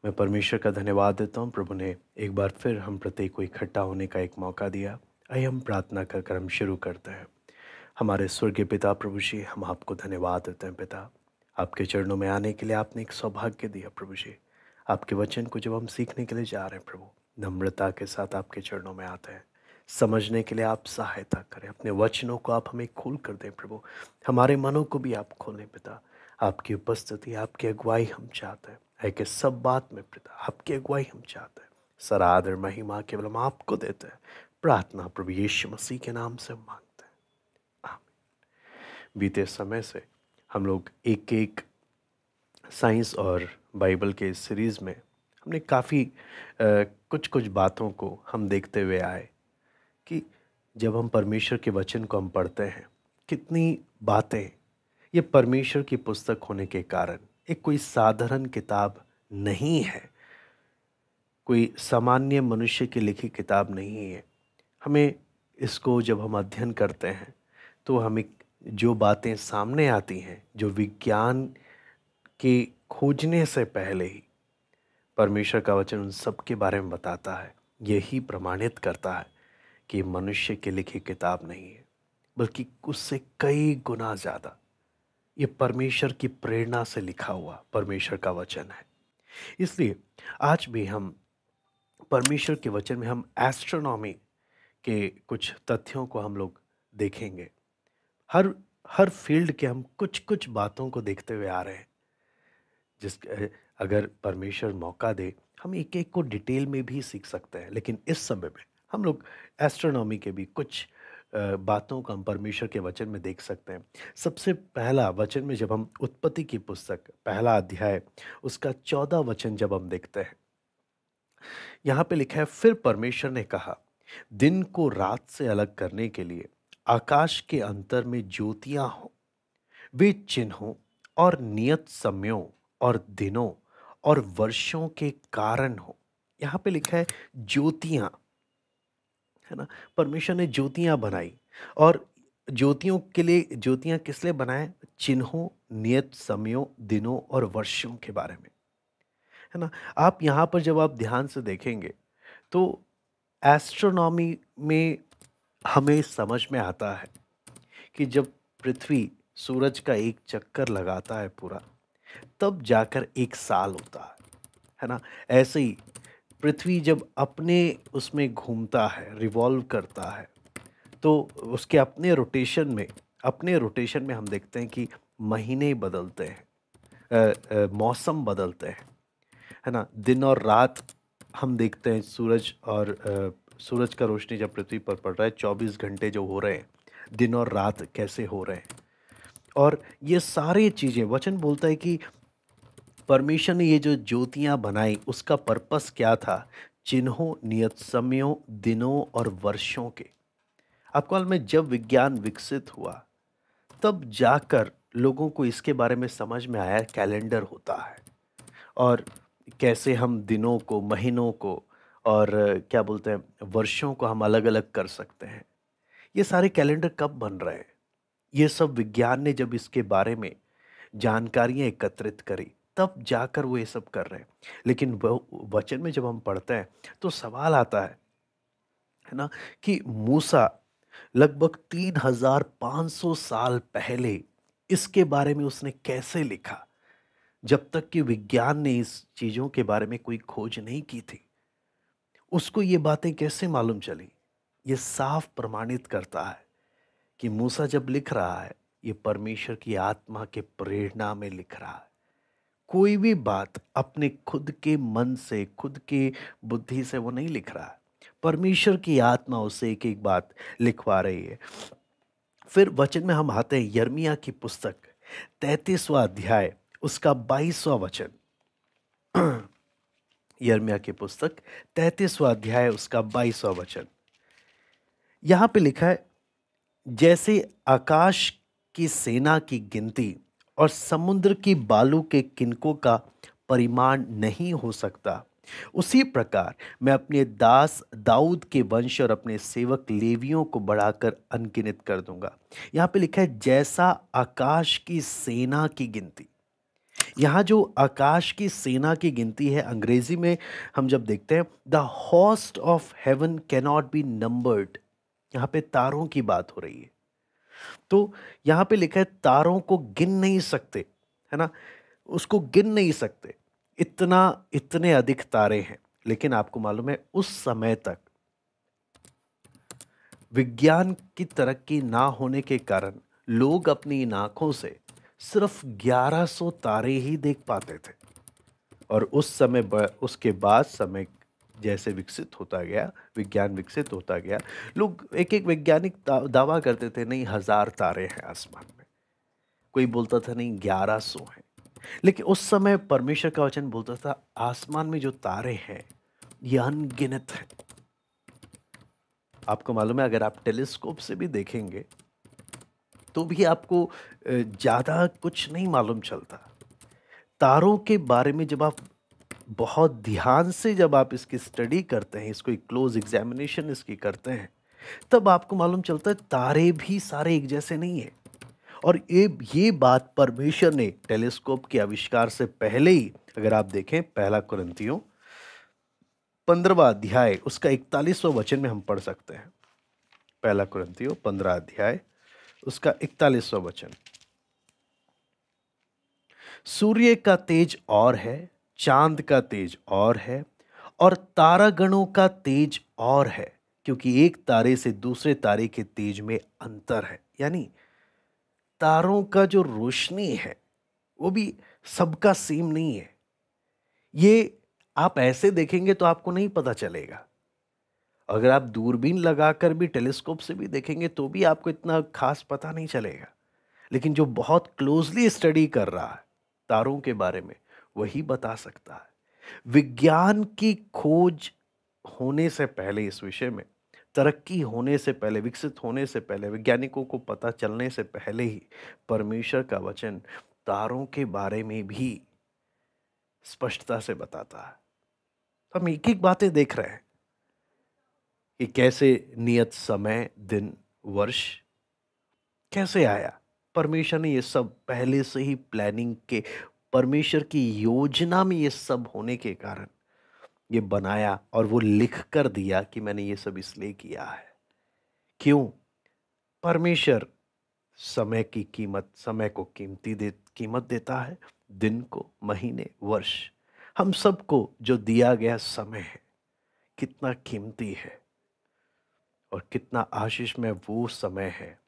मैं परमेश्वर का धन्यवाद देता हूँ। प्रभु ने एक बार फिर हम प्रत्येक को इकट्ठा होने का एक मौका दिया। आइए हम प्रार्थना कर कर हम शुरू करते हैं। हमारे स्वर्गीय पिता प्रभु जी, हम आपको धन्यवाद देते हैं पिता। आपके चरणों में आने के लिए आपने एक सौभाग्य दिया प्रभु जी। आपके वचन को जब हम सीखने के लिए जा रहे हैं प्रभु, नम्रता के साथ आपके चरणों में आते हैं। समझने के लिए आप सहायता करें, अपने वचनों को आप हमें खोल कर दें प्रभु। हमारे मनों को भी आप खोलें पिता। आपकी उपस्थिति, आपकी अगुवाई हम चाहते हैं। है कि सब बात में पिता आपकी अगुवाई हम चाहते हैं। सारा आदर महिमा केवल हम आपको देते हैं। प्रार्थना प्रभु यीशु मसीह के नाम से हम मांगते हैं, आमीन। बीते समय से हम लोग एक एक साइंस और बाइबल के इस सीरीज़ में हमने काफ़ी कुछ कुछ बातों को हम देखते हुए आए कि जब हम परमेश्वर के वचन को हम पढ़ते हैं, कितनी बातें, ये परमेश्वर की पुस्तक होने के कारण एक कोई साधारण किताब नहीं है, कोई सामान्य मनुष्य की लिखी किताब नहीं है। हमें इसको जब हम अध्ययन करते हैं तो हमें जो बातें सामने आती हैं, जो विज्ञान के खोजने से पहले ही परमेश्वर का वचन उन सब के बारे में बताता है। यही प्रमाणित करता है कि मनुष्य की लिखी किताब नहीं है, बल्कि उससे कई गुना ज़्यादा ये परमेश्वर की प्रेरणा से लिखा हुआ परमेश्वर का वचन है। इसलिए आज भी हम परमेश्वर के वचन में हम एस्ट्रोनॉमी के कुछ तथ्यों को हम लोग देखेंगे। हर हर फील्ड के हम कुछ कुछ बातों को देखते हुए आ रहे हैं। अगर परमेश्वर मौका दे, हम एक एक को डिटेल में भी सीख सकते हैं, लेकिन इस समय में हम लोग एस्ट्रोनॉमी के भी कुछ बातों को हम परमेश्वर के वचन में देख सकते हैं। सबसे पहला वचन में जब हम उत्पत्ति की पुस्तक पहला अध्याय उसका 14 वचन जब हम देखते हैं, यहाँ पे लिखा है, फिर परमेश्वर ने कहा, दिन को रात से अलग करने के लिए आकाश के अंतर में ज्योतियां हों, वे चिन्हों और नियत समयों और दिनों और वर्षों के कारण हो। यहाँ पे लिखा है ज्योतियां, है ना। परमेश्वर ने ज्योतियां बनाई, और ज्योतियों के लिए, ज्योतियां किस लिए बनाए? चिन्हों, नियत समयों, दिनों और वर्षों के बारे में, है ना। आप यहाँ पर जब आप ध्यान से देखेंगे तो एस्ट्रोनॉमी में हमें समझ में आता है कि जब पृथ्वी सूरज का एक चक्कर लगाता है पूरा, तब जाकर एक साल होता है ना। ऐसे ही पृथ्वी जब अपने उसमें घूमता है, रिवॉल्व करता है, तो उसके अपने रोटेशन में हम देखते हैं कि महीने बदलते हैं, मौसम बदलते हैं, है ना। दिन और रात हम देखते हैं, सूरज का रोशनी जब पृथ्वी पर पड़ रहा है, 24 घंटे जो हो रहे हैं, दिन और रात कैसे हो रहे हैं। और ये सारी चीज़ें, वचन बोलता है कि परमेश्वर ने ये जो ज्योतियाँ बनाई, उसका पर्पस क्या था? चिन्हों, नियत समयों, दिनों और वर्षों के। आपको मालूम है, जब विज्ञान विकसित हुआ, तब जाकर लोगों को इसके बारे में समझ में आया कैलेंडर होता है, और कैसे हम दिनों को, महीनों को और क्या बोलते हैं, वर्षों को हम अलग-अलग कर सकते हैं। ये सारे कैलेंडर कब बन रहे हैं? ये सब विज्ञान ने जब इसके बारे में जानकारियाँ एकत्रित करी, तब जाकर वो ये सब कर रहे हैं। लेकिन वो वचन में जब हम पढ़ते हैं, तो सवाल आता है ना, कि मूसा लगभग 3500 साल पहले इसके बारे में उसने कैसे लिखा? जब तक कि विज्ञान ने इस चीज़ों के बारे में कोई खोज नहीं की थी, उसको ये बातें कैसे मालूम चली? ये साफ प्रमाणित करता है कि मूसा जब लिख रहा है, ये परमेश्वर की आत्मा के प्रेरणा में लिख रहा है। कोई भी बात अपने खुद के मन से, खुद की बुद्धि से वो नहीं लिख रहा है। परमेश्वर की आत्मा उसे एक-एक बात लिखवा रही है। फिर वचन में हम आते हैं, यिर्मयाह की पुस्तक 33वां अध्याय उसका 22वां वचन। यिर्मयाह की पुस्तक 33वां अध्याय उसका 22वां वचन। यहाँ पे लिखा है, जैसे आकाश की सेना की गिनती और समुद्र की बालू के किनकों का परिमाण नहीं हो सकता, उसी प्रकार मैं अपने दास दाऊद के वंश और अपने सेवक लेवियों को बढ़ाकर अनगिनत कर दूंगा। यहाँ पे लिखा है, जैसा आकाश की सेना की गिनती। यहाँ जो आकाश की सेना की गिनती है, अंग्रेजी में हम जब देखते हैं, the host of haven cannot be numbered, यहाँ पे तारों की बात हो रही है। तो यहाँ पे लिखा है तारों को गिन नहीं सकते, है ना, उसको गिन नहीं सकते, इतना इतने अधिक तारे हैं। लेकिन आपको मालूम है उस समय तक विज्ञान की तरक्की ना होने के कारण लोग अपनी इन आंखों से सिर्फ 1100 तारे ही देख पाते थे। और उस समय उसके बाद समय जैसे विकसित होता गया, विज्ञान विकसित होता गया, लोग एक एक वैज्ञानिक दावा करते थे नहीं 1000 तारे हैं आसमान में, कोई बोलता था नहीं 1100 हैं। लेकिन उस समय परमेश्वर का वचन बोलता था आसमान में जो तारे हैं ये अनगिनत हैं। आपको मालूम है अगर आप टेलीस्कोप से भी देखेंगे तो भी आपको ज्यादा कुछ नहीं मालूम चलता। तारों के बारे में जब आप बहुत ध्यान से जब आप इसकी स्टडी करते हैं, इसको एक क्लोज एग्जामिनेशन इसकी करते हैं, तब आपको मालूम चलता है तारे भी सारे एक जैसे नहीं है। और ये बात परमेश्वर ने टेलीस्कोप के आविष्कार से पहले ही, अगर आप देखें पहला कुरिन्थियों 15वां अध्याय उसका 41वां वचन में हम पढ़ सकते हैं। पहला कुरिन्थियों 15 अध्याय उसका 41वां वचन। सूर्य का तेज और है, चांद का तेज और है, और तारागणों का तेज और है, क्योंकि एक तारे से दूसरे तारे के तेज में अंतर है। यानी तारों का जो रोशनी है वो भी सबका सेम नहीं है। ये आप ऐसे देखेंगे तो आपको नहीं पता चलेगा, अगर आप दूरबीन लगाकर भी टेलीस्कोप से भी देखेंगे तो भी आपको इतना खास पता नहीं चलेगा। लेकिन जो बहुत क्लोजली स्टडी कर रहा है तारों के बारे में वही बता सकता है। विज्ञान की खोज होने से पहले, इस विषय में तरक्की होने से पहले, विकसित होने से पहले, वैज्ञानिकों को पता चलने से पहले ही परमेश्वर का वचन तारों के बारे में भी स्पष्टता से बताता है। तो हम एक एक बातें देख रहे हैं कि कैसे नियत समय, दिन, वर्ष कैसे आया। परमेश्वर ने ये सब पहले से ही प्लानिंग के, परमेश्वर की योजना में ये सब होने के कारण ये बनाया और वो लिख कर दिया कि मैंने ये सब इसलिए किया है। क्यों? परमेश्वर समय की कीमत, समय को कीमत देता है, दिन को, महीने, वर्ष, हम सबको जो दिया गया समय है कितना कीमती है और कितना आशीष में वो समय है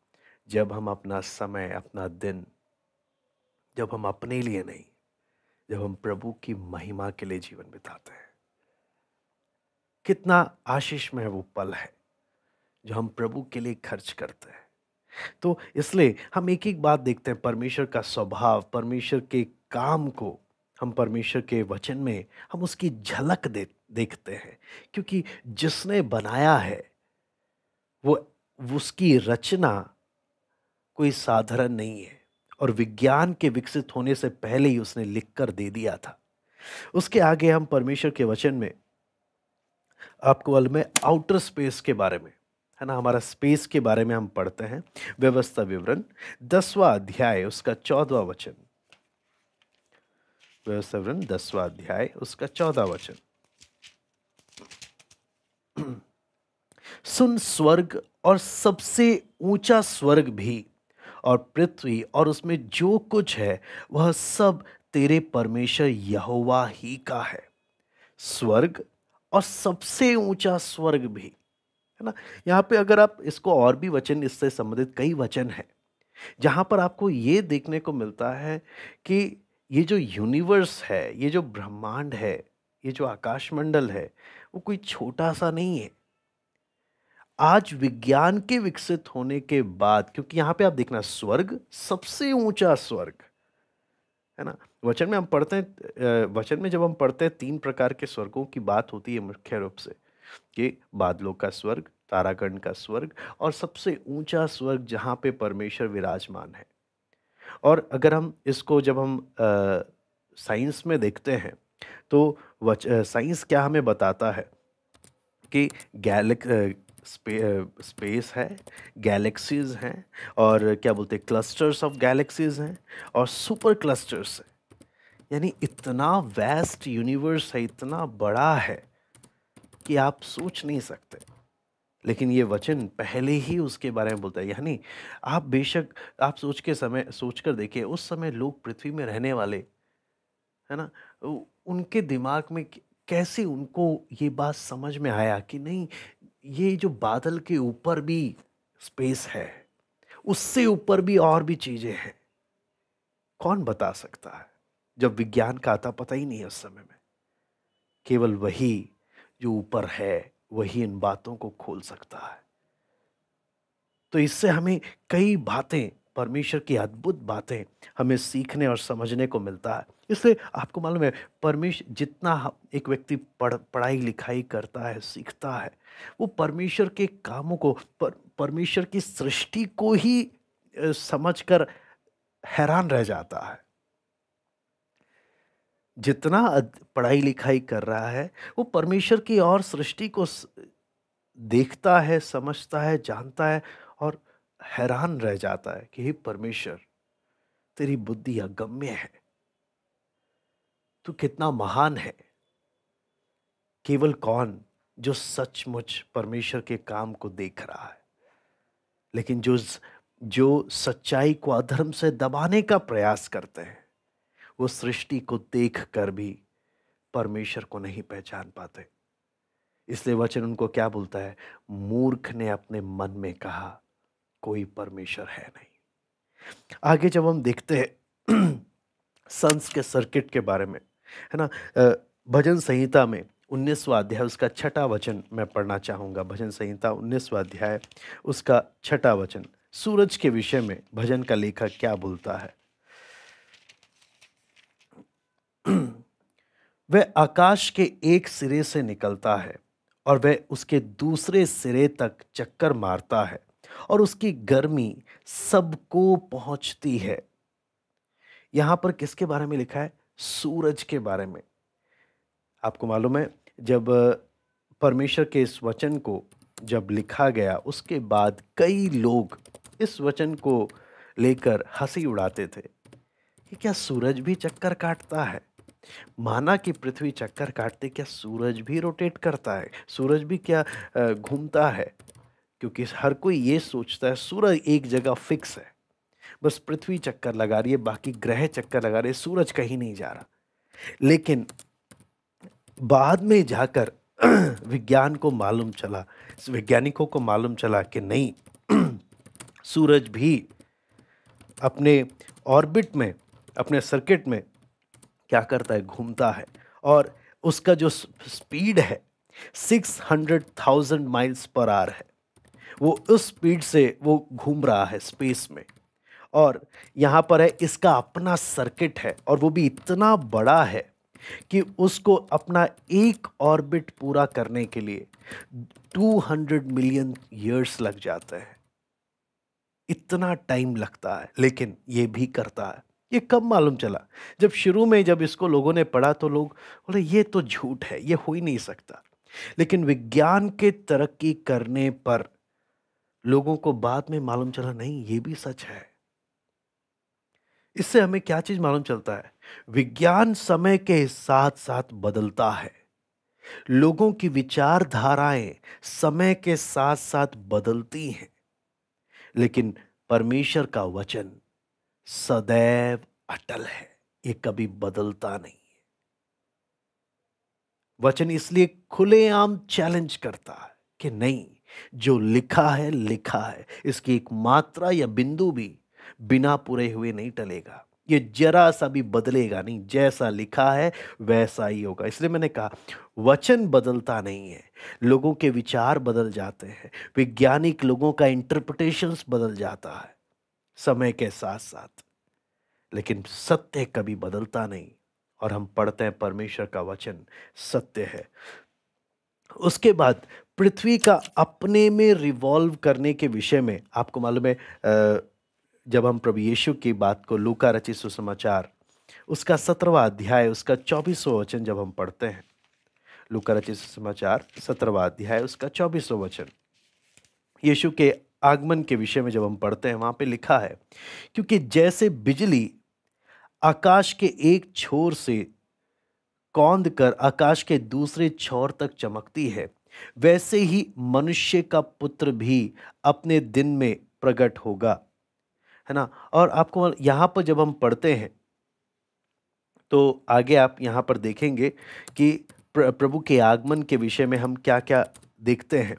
जब हम अपना समय, अपना दिन, जब हम अपने लिए नहीं, जब हम प्रभु की महिमा के लिए जीवन बिताते हैं। कितना आशीष में वो पल है जो हम प्रभु के लिए खर्च करते हैं। तो इसलिए हम एक एक बात देखते हैं, परमेश्वर का स्वभाव, परमेश्वर के काम को हम परमेश्वर के वचन में हम उसकी झलक देखते हैं। क्योंकि जिसने बनाया है वो, उसकी रचना कोई साधारण नहीं है और विज्ञान के विकसित होने से पहले ही उसने लिख कर दे दिया था। उसके आगे हम परमेश्वर के वचन में आपको मालूम है आउटर स्पेस के बारे में, है ना, हमारा स्पेस के बारे में हम पढ़ते हैं। व्यवस्था विवरण 10वां अध्याय उसका 14वां वचन। व्यवस्था विवरण 10वां अध्याय उसका 14वां वचन। सुन, स्वर्ग और सबसे ऊंचा स्वर्ग भी और पृथ्वी और उसमें जो कुछ है वह सब तेरे परमेश्वर यहोवा ही का है। स्वर्ग और सबसे ऊंचा स्वर्ग भी, है ना। यहाँ पे अगर आप इसको और भी वचन, इससे संबंधित कई वचन हैं जहां पर आपको ये देखने को मिलता है कि ये जो यूनिवर्स है, ये जो ब्रह्मांड है, ये जो आकाश मंडल है, वो कोई छोटा सा नहीं है। आज विज्ञान के विकसित होने के बाद, क्योंकि यहां पे आप देखना स्वर्ग, सबसे ऊंचा स्वर्ग, है ना। वचन में हम पढ़ते हैं, वचन में जब हम पढ़ते हैं 3 प्रकार के स्वर्गों की बात होती है मुख्य रूप से, कि बादलों का स्वर्ग, तारागण का स्वर्ग और सबसे ऊंचा स्वर्ग जहां पे परमेश्वर विराजमान है। और अगर हम इसको जब हम साइंस में देखते हैं तो साइंस क्या हमें बताता है कि स्पेस है, गैलेक्सीज हैं, और क्या बोलते हैं क्लस्टर्स ऑफ गैलेक्सीज हैं और सुपर क्लस्टर्स हैं। यानी इतना वैस्ट यूनिवर्स है, इतना बड़ा है कि आप सोच नहीं सकते। लेकिन ये वचन पहले ही उसके बारे में बोलता है। यानी आप बेशक आप सोच कर देखिए, उस समय लोग पृथ्वी में रहने वाले, है ना? उनके दिमाग में कैसे उनको ये बात समझ में आया कि नहीं, ये जो बादल के ऊपर भी स्पेस है, उससे ऊपर भी और भी चीजें हैं। कौन बता सकता है? जब विज्ञान का आता पता ही नहीं है उस समय में। केवल वही जो ऊपर है, वही इन बातों को खोल सकता है। तो इससे हमें कई बातें, परमेश्वर की अद्भुत बातें हमें सीखने और समझने को मिलता है। इसलिए आपको मालूम है, परमेश्वर जितना एक व्यक्ति पढ़ाई लिखाई करता है, सीखता है, वो परमेश्वर के कामों को, परमेश्वर की सृष्टि को ही समझकर हैरान रह जाता है। जितना पढ़ाई लिखाई कर रहा है, वो परमेश्वर की और सृष्टि को देखता है, समझता है, जानता है और हैरान रह जाता है कि हे परमेश्वर, तेरी बुद्धि अगम्य है, तू कितना महान है। केवल कौन जो सचमुच परमेश्वर के काम को देख रहा है, लेकिन जो सच्चाई को अधर्म से दबाने का प्रयास करते हैं, वो सृष्टि को देख कर भी परमेश्वर को नहीं पहचान पाते। इसलिए वचन उनको क्या बोलता है? मूर्ख ने अपने मन में कहा, कोई परमेश्वर है नहीं। आगे जब हम देखते हैं संस के सर्किट के बारे में, है ना, भजन संहिता में 19वां अध्याय उसका 6वां वचन मैं पढ़ना चाहूंगा। भजन संहिता 19वां अध्याय उसका 6वां वचन, सूरज के विषय में भजन का लेखक क्या बोलता है? वह आकाश के एक सिरे से निकलता है और वह उसके दूसरे सिरे तक चक्कर मारता है और उसकी गर्मी सबको पहुंचती है। यहां पर किसके बारे में लिखा है? सूरज के बारे में। आपको मालूम है, जब परमेश्वर के इस वचन को जब लिखा गया, उसके बाद कई लोग इस वचन को लेकर हंसी उड़ाते थे कि क्या सूरज भी चक्कर काटता है? माना कि पृथ्वी चक्कर काटते, क्या सूरज भी रोटेट करता है? सूरज भी क्या घूमता है? क्योंकि हर कोई ये सोचता है सूरज एक जगह फिक्स है, बस पृथ्वी चक्कर लगा रही है, बाकी ग्रह चक्कर लगा रहे हैं, सूरज कहीं नहीं जा रहा। लेकिन बाद में जाकर विज्ञान को मालूम चला, वैज्ञानिकों को मालूम चला कि नहीं, सूरज भी अपने ऑर्बिट में, अपने सर्किट में क्या करता है? घूमता है। और उसका जो स्पीड है 600,000 माइल्स पर आवर है। वो उस स्पीड से वो घूम रहा है स्पेस में। और यहाँ पर है इसका अपना सर्किट है, और वो भी इतना बड़ा है कि उसको अपना एक ऑर्बिट पूरा करने के लिए 200 मिलियन ईयर्स लग जाते हैं। इतना टाइम लगता है, लेकिन ये भी करता है। ये कब मालूम चला? जब शुरू में जब इसको लोगों ने पढ़ा तो लोग बोले ये तो झूठ है, ये हो ही नहीं सकता। लेकिन विज्ञान के तरक्की करने पर लोगों को बाद में मालूम चला, नहीं, ये भी सच है। इससे हमें क्या चीज मालूम चलता है? विज्ञान समय के साथ साथ बदलता है। लोगों की विचारधाराएं समय के साथ साथ बदलती हैं, लेकिन परमेश्वर का वचन सदैव अटल है, ये कभी बदलता नहीं है। वचन इसलिए खुलेआम चैलेंज करता है कि नहीं, जो लिखा है लिखा है, इसकी एक मात्रा या बिंदु भी बिना पूरे हुए नहीं टलेगा। ये जरा सा भी बदलेगा नहीं, जैसा लिखा है वैसा ही होगा। इसलिए मैंने कहा वचन बदलता नहीं है। लोगों के विचार बदल जाते हैं, वैज्ञानिक लोगों का इंटरप्रिटेशंस बदल जाता है समय के साथ साथ, लेकिन सत्य कभी बदलता नहीं। और हम पढ़ते हैं परमेश्वर का वचन सत्य है। उसके बाद पृथ्वी का अपने में रिवॉल्व करने के विषय में आपको मालूम है, जब हम प्रभु यीशु की बात को लूका रचित सुसमाचार उसका 17वां अध्याय उसका 24वां वचन जब हम पढ़ते हैं, लूका रचित सुसमाचार 17वां अध्याय उसका 24वां वचन, यीशु के आगमन के विषय में जब हम पढ़ते हैं, वहां पे लिखा है, क्योंकि जैसे बिजली आकाश के एक छोर से कौंद कर आकाश के दूसरे छोर तक चमकती है, वैसे ही मनुष्य का पुत्र भी अपने दिन में प्रकट होगा, है ना? और आपको यहाँ पर जब हम पढ़ते हैं, तो आगे आप यहाँ पर देखेंगे कि प्रभु के आगमन के विषय में हम क्या-क्या देखते हैं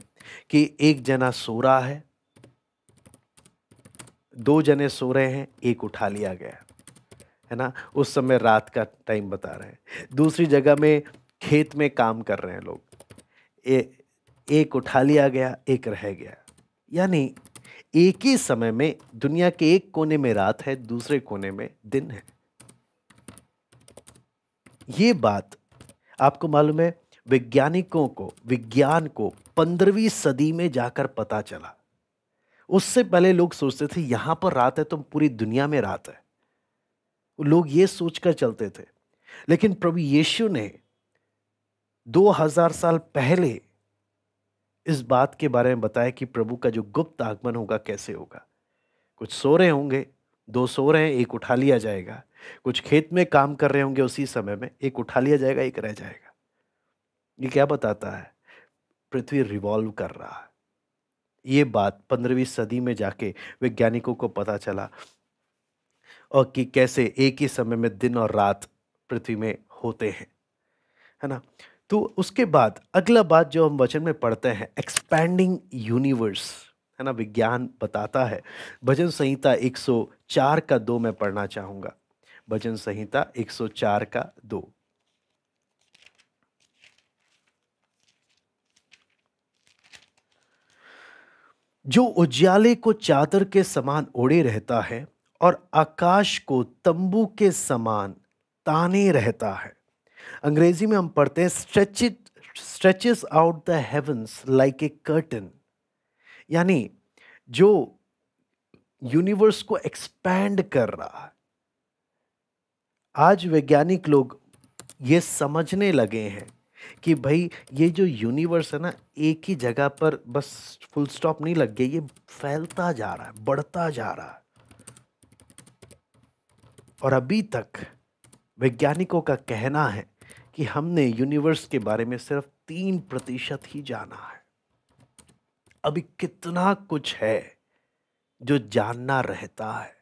कि एक जना सो रहा है, 2 जने सो रहे हैं, एक उठा लिया गया, है ना? उस समय रात का टाइम बता रहे हैं। दूसरी जगह में खेत में काम कर रहे हैं लोग, ए एक उठा लिया गया, एक रह गया। यानी एक ही समय में दुनिया के एक कोने में रात है, दूसरे कोने में दिन है। ये बात आपको मालूम है, वैज्ञानिकों को, विज्ञान को 15वीं सदी में जाकर पता चला। उससे पहले लोग सोचते थे यहां पर रात है तो पूरी दुनिया में रात है। लोग ये सोचकर चलते थे। लेकिन प्रभु यीशु ने 2000 साल पहले इस बात के बारे में बताया कि प्रभु का जो गुप्त आगमन होगा कैसे होगा। कुछ सो रहे होंगे, 2 सो रहे हैं, एक उठा लिया जाएगा। कुछ खेत में काम कर रहे होंगे, उसी समय में एक उठा लिया जाएगा, एक रह जाएगा। ये क्या बताता है? पृथ्वी रिवॉल्व कर रहा है। ये बात 15वीं सदी में जाके वैज्ञानिकों को पता चला, और कि कैसे एक ही समय में दिन और रात पृथ्वी में होते हैं, है ना? तो उसके बाद अगला बात जो हम वचन में पढ़ते हैं, एक्सपैंडिंग यूनिवर्स, है ना? विज्ञान बताता है। भजन संहिता 104 का 2 मैं पढ़ना चाहूंगा। भजन संहिता 104 का 2। जो उजियाले को चादर के समान ओढ़े रहता है और आकाश को तंबू के समान ताने रहता है। अंग्रेजी में हम पढ़ते हैं stretches out the heavens like a curtain. यानी जो यूनिवर्स को एक्सपैंड कर रहा है। आज वैज्ञानिक लोग ये समझने लगे हैं कि भाई ये जो यूनिवर्स है ना, एक ही जगह पर बस फुल स्टॉप नहीं लग गया, ये फैलता जा रहा है, बढ़ता जा रहा है। और अभी तक वैज्ञानिकों का कहना है कि हमने यूनिवर्स के बारे में सिर्फ 3% ही जाना है। अभी कितना कुछ है जो जानना रहता है।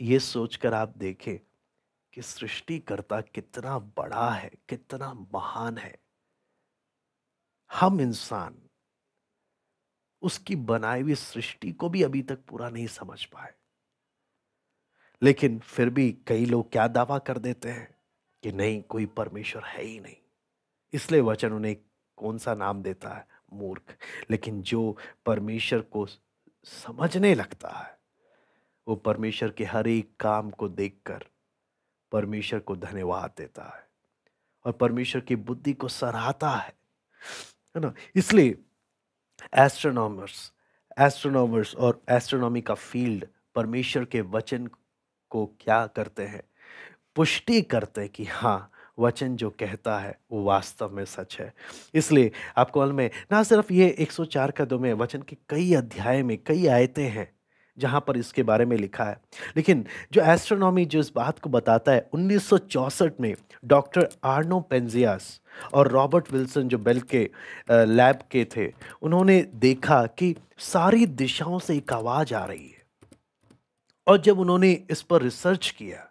ये सोचकर आप देखें कि सृष्टिकर्ता कितना बड़ा है, कितना महान है। हम इंसान उसकी बनाई हुई सृष्टि को भी अभी तक पूरा नहीं समझ पाए। लेकिन फिर भी कई लोग क्या दावा कर देते हैं कि नहीं, कोई परमेश्वर है ही नहीं। इसलिए वचन उन्हें कौन सा नाम देता है? मूर्ख। लेकिन जो परमेश्वर को समझने लगता है, वो परमेश्वर के हर एक काम को देखकर परमेश्वर को धन्यवाद देता है और परमेश्वर की बुद्धि को सराहता है ना? इसलिए एस्ट्रोनॉमर्स और एस्ट्रोनॉमी का फील्ड परमेश्वर के वचन को क्या करते हैं? पुष्टि करते हैं कि हाँ, वचन जो कहता है वो वास्तव में सच है। इसलिए आपको मालूम है, ना सिर्फ ये 104 का 2 में वचन के कई अध्याय में कई आयतें हैं जहाँ पर इसके बारे में लिखा है। लेकिन जो एस्ट्रोनॉमी जो इस बात को बताता है, 1964 में डॉक्टर आर्नो पेंजियास और रॉबर्ट विल्सन जो बेल के लैब के थे, उन्होंने देखा कि सारी दिशाओं से एक आवाज़ आ रही है। और जब उन्होंने इस पर रिसर्च किया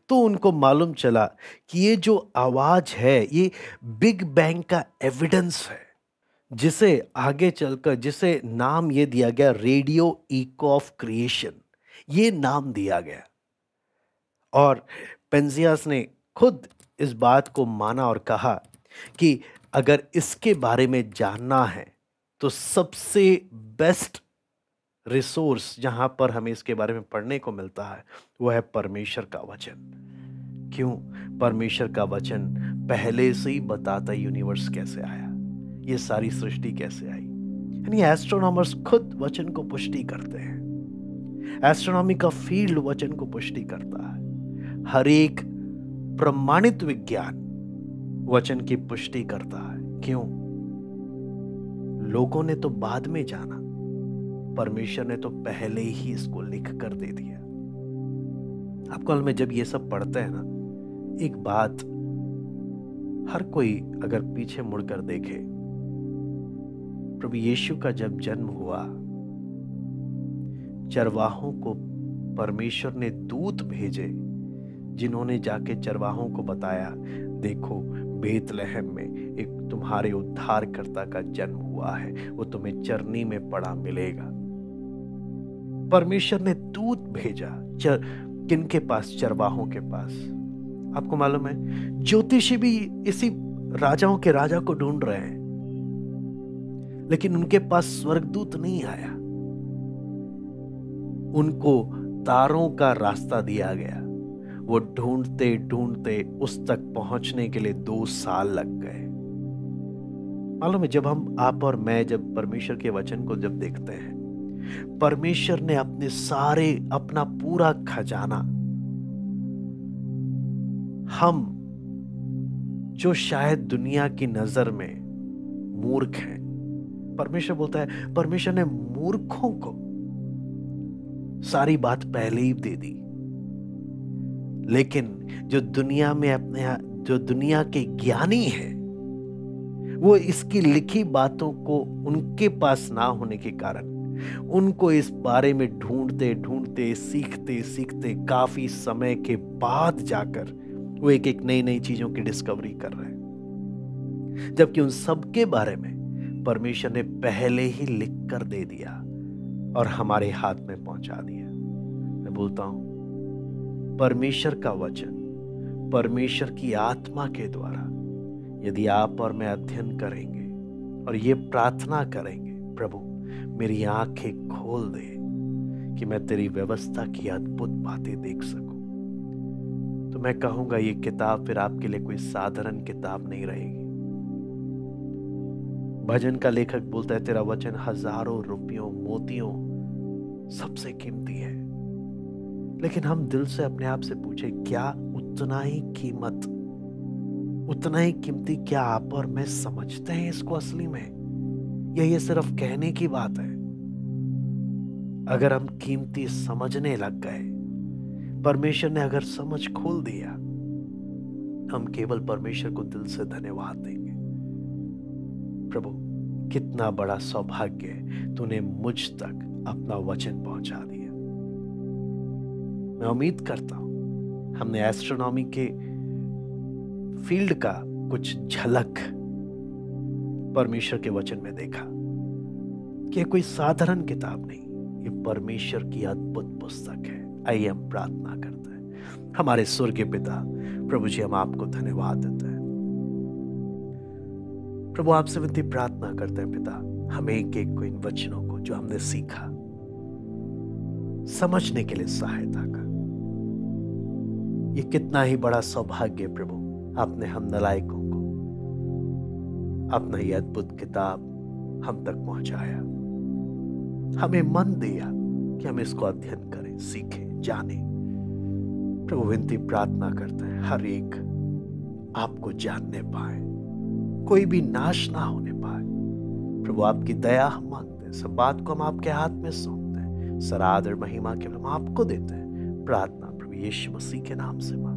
तो उनको मालूम चला कि ये जो आवाज़ है ये बिग बैंग का एविडेंस है, जिसे आगे चलकर जिसे नाम ये दिया गया रेडियो इको ऑफ क्रिएशन, ये नाम दिया गया। और पेंजियास ने खुद इस बात को माना और कहा कि अगर इसके बारे में जानना है तो सबसे बेस्ट रिसोर्स जहां पर हमें इसके बारे में पढ़ने को मिलता है वो है परमेश्वर का वचन। क्यों? परमेश्वर का वचन पहले से ही बताता है यूनिवर्स कैसे आया, ये सारी सृष्टि कैसे आई। यानी एस्ट्रोनॉमर्स खुद वचन को पुष्टि करते हैं। एस्ट्रोनॉमी का फील्ड वचन को पुष्टि करता है। हर एक प्रमाणित विज्ञान वचन की पुष्टि करता है। क्यों? लोगों ने तो बाद में जाना, परमेश्वर ने तो पहले ही इसको लिख कर दे दिया। आपको मालूम है, जब ये सब पढ़ते हैं ना, एक बात हर कोई अगर पीछे मुड़कर देखे, प्रभु यीशु का जब जन्म हुआ, चरवाहों को परमेश्वर ने दूत भेजे, जिन्होंने जाके चरवाहों को बताया, देखो बेतलहम में एक तुम्हारे उद्धारकर्ता का जन्म हुआ है, वो तुम्हें चरनी में पड़ा मिलेगा। परमेश्वर ने दूत भेजा किनके पास? चरवाहों के पास। आपको मालूम है, ज्योतिषी भी इसी राजाओं के राजा को ढूंढ रहे हैं, लेकिन उनके पास स्वर्गदूत नहीं आया। उनको तारों का रास्ता दिया गया। वो ढूंढते ढूंढते उस तक पहुंचने के लिए 2 साल लग गए। मालूम है, जब हम, आप और मैं, जब परमेश्वर के वचन को जब देखते हैं, परमेश्वर ने अपना पूरा खजाना, हम जो शायद दुनिया की नजर में मूर्ख हैं, परमेश्वर बोलता है, परमेश्वर ने मूर्खों को सारी बात पहले ही दे दी। लेकिन जो दुनिया के ज्ञानी हैं, वो इसकी लिखी बातों को उनके पास ना होने के कारण उनको इस बारे में ढूंढते ढूंढते, सीखते सीखते, काफी समय के बाद जाकर वो एक एक नई नई चीजों की डिस्कवरी कर रहे हैं, जबकि उन सब के बारे में परमेश्वर ने पहले ही लिख कर दे दिया और हमारे हाथ में पहुंचा दिया। मैं बोलता हूं, परमेश्वर का वचन, परमेश्वर की आत्मा के द्वारा यदि आप और मैं अध्ययन करेंगे और ये प्रार्थना करेंगे, प्रभु मेरी आंखें खोल दे कि मैं तेरी व्यवस्था की अद्भुत बातें देख सकूं, तो मैं कहूंगा ये किताब फिर आपके लिए कोई साधारण किताब नहीं रहेगी। भजन का लेखक बोलता है, तेरा वचन हजारों रुपयों, मोतियों सबसे कीमती है। लेकिन हम दिल से अपने आप से पूछे, क्या उतना ही कीमती क्या आप और मैं समझते हैं इसको असली में, या ये सिर्फ कहने की बात है? अगर हम कीमती समझने लग गए, परमेश्वर ने अगर समझ खोल दिया, हम केवल परमेश्वर को दिल से धन्यवाद देंगे। प्रभु कितना बड़ा सौभाग्य है, तूने मुझ तक अपना वचन पहुंचा दिया। मैं उम्मीद करता हूं हमने एस्ट्रोनॉमी के फील्ड का कुछ झलक परमेश्वर के वचन में देखा कि ये कोई साधारण किताब नहीं, ये परमेश्वर की अद्भुत पुस्तक है। आइए हम प्रार्थना करते हैं। हमारे स्वर्गीय पिता, प्रभु जी, हम आपको धन्यवाद देते हैं। प्रभु आपसे विनती प्रार्थना करते हैं, पिता हमें एक एक को इन वचनों को जो हमने सीखा समझने के लिए सहायता कर। ये कितना ही बड़ा सौभाग्य प्रभु, आपने हम नलायकों को अपना ये अद्भुत किताब हम तक पहुंचाया। हमें मन दिया कि हम इसको अध्ययन करें, सीखें, जानें। प्रभु विनती प्रार्थना करते हैं हर एक आपको जानने पाए, कोई भी नाश ना होने पाए। प्रभु आपकी दया हम मांगते हैं, सब बात को हम आपके हाथ में सौंपते हैं। सरादर महिमा केवल हम आपको देते हैं। प्रार्थना प्रभु यीशु मसीह के नाम से मांगते हैं।